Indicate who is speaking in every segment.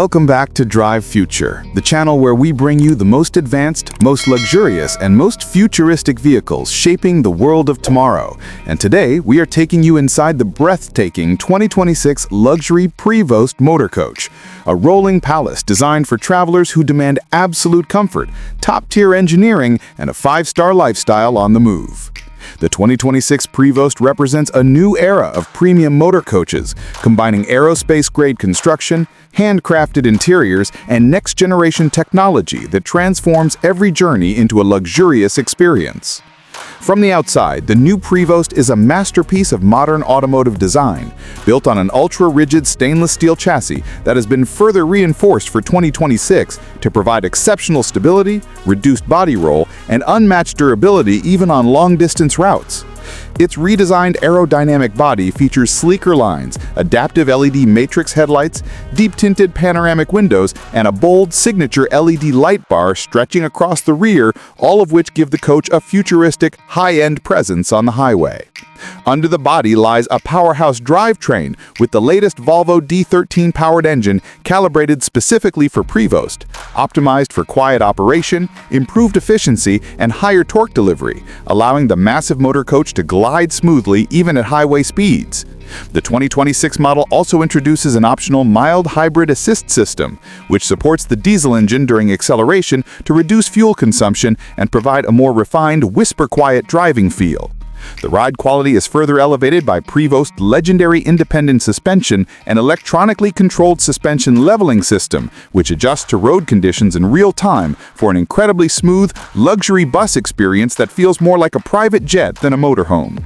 Speaker 1: Welcome back to Drive Future, the channel where we bring you the most advanced, most luxurious, and most futuristic vehicles shaping the world of tomorrow. And today, we are taking you inside the breathtaking 2026 luxury Prevost Motorcoach, a rolling palace designed for travelers who demand absolute comfort, top-tier engineering, and a five-star lifestyle on the move. The 2026 Prevost represents a new era of premium motor coaches, combining aerospace-grade construction, handcrafted interiors, and next-generation technology that transforms every journey into a luxurious experience. From the outside, the new Prevost is a masterpiece of modern automotive design, built on an ultra-rigid stainless steel chassis that has been further reinforced for 2026 to provide exceptional stability, reduced body roll, and unmatched durability even on long-distance routes. Its redesigned aerodynamic body features sleeker lines, adaptive LED matrix headlights, deep-tinted panoramic windows, and a bold signature LED light bar stretching across the rear, all of which give the coach a futuristic, high-end presence on the highway. Under the body lies a powerhouse drivetrain with the latest Volvo D13 powered engine calibrated specifically for Prevost, optimized for quiet operation, improved efficiency, and higher torque delivery, allowing the massive motor coach to glide smoothly even at highway speeds. The 2026 model also introduces an optional mild hybrid assist system, which supports the diesel engine during acceleration to reduce fuel consumption and provide a more refined, whisper-quiet driving feel. The ride quality is further elevated by Prevost's legendary independent suspension and electronically controlled suspension leveling system, which adjusts to road conditions in real time for an incredibly smooth, luxury bus experience that feels more like a private jet than a motorhome.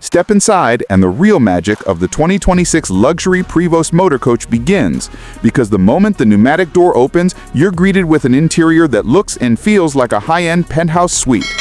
Speaker 1: Step inside and the real magic of the 2026 luxury Prevost Motorcoach begins, because the moment the pneumatic door opens, you're greeted with an interior that looks and feels like a high-end penthouse suite.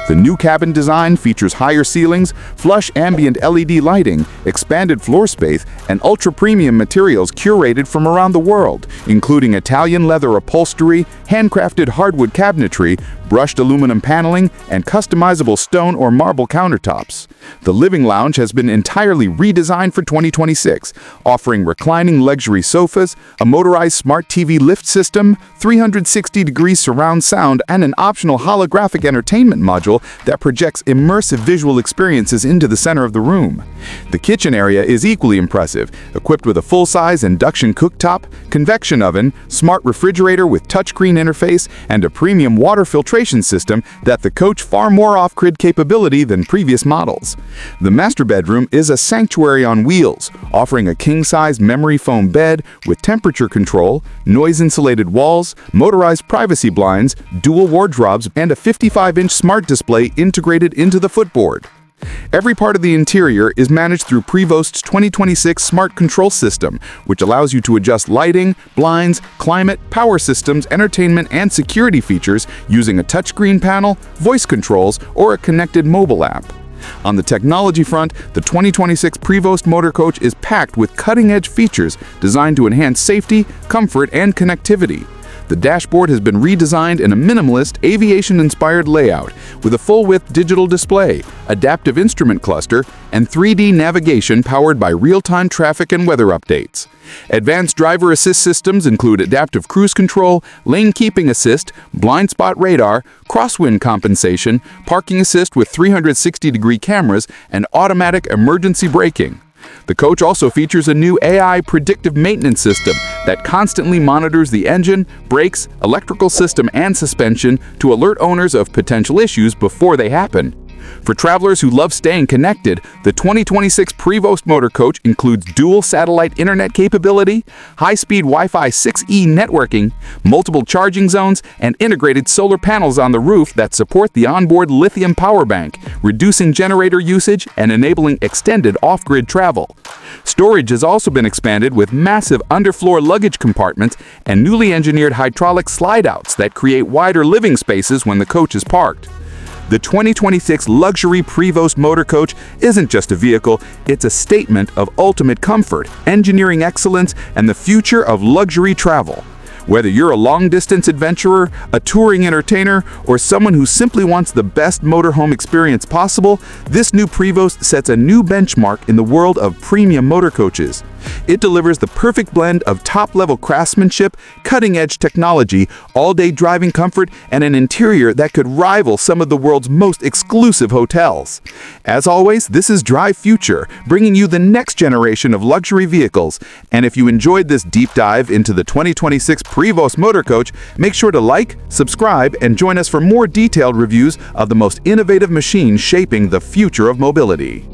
Speaker 1: The new cabin design features higher ceilings, flush ambient LED lighting, expanded floor space, and ultra-premium materials curated from around the world, including Italian leather upholstery, handcrafted hardwood cabinetry, brushed aluminum paneling, and customizable stone or marble countertops. The living lounge has been entirely redesigned for 2026, offering reclining luxury sofas, a motorized smart TV lift system, 360-degree surround sound, and an optional holographic entertainment module that projects immersive visual experiences into the center of the room. The kitchen area is equally impressive, equipped with a full-size induction cooktop, convection oven, smart refrigerator with touchscreen interface, and a premium water filtration system that the coach far more off-grid capability than previous models. The master bedroom is a sanctuary on wheels, offering a king-size memory foam bed with temperature control, noise-insulated walls, motorized privacy blinds, dual wardrobes, and a 55-inch smart display integrated into the footboard. Every part of the interior is managed through Prevost's 2026 Smart Control System, which allows you to adjust lighting, blinds, climate, power systems, entertainment, and security features using a touchscreen panel, voice controls, or a connected mobile app. On the technology front, the 2026 Prevost Motorcoach is packed with cutting-edge features designed to enhance safety, comfort, and connectivity. The dashboard has been redesigned in a minimalist, aviation-inspired layout with a full-width digital display, adaptive instrument cluster, and 3D navigation powered by real-time traffic and weather updates. Advanced driver assist systems include adaptive cruise control, lane keeping assist, blind spot radar, crosswind compensation, parking assist with 360-degree cameras, and automatic emergency braking. The coach also features a new AI predictive maintenance system that constantly monitors the engine, brakes, electrical system, and suspension to alert owners of potential issues before they happen. For travelers who love staying connected, the 2026 Prevost Motorcoach includes dual satellite internet capability, high-speed Wi-Fi 6E networking, multiple charging zones, and integrated solar panels on the roof that support the onboard lithium power bank, reducing generator usage and enabling extended off-grid travel. Storage has also been expanded with massive underfloor luggage compartments and newly engineered hydraulic slide-outs that create wider living spaces when the coach is parked. The 2026 luxury Prevost Motorcoach isn't just a vehicle, it's a statement of ultimate comfort, engineering excellence, and the future of luxury travel. Whether you're a long-distance adventurer, a touring entertainer, or someone who simply wants the best motorhome experience possible, this new Prevost sets a new benchmark in the world of premium motor coaches. It delivers the perfect blend of top-level craftsmanship, cutting-edge technology, all-day driving comfort, and an interior that could rival some of the world's most exclusive hotels. As always, this is Drive Future, bringing you the next generation of luxury vehicles. And if you enjoyed this deep dive into the 2026 Prevost Motorcoach, make sure to like, subscribe, and join us for more detailed reviews of the most innovative machines shaping the future of mobility.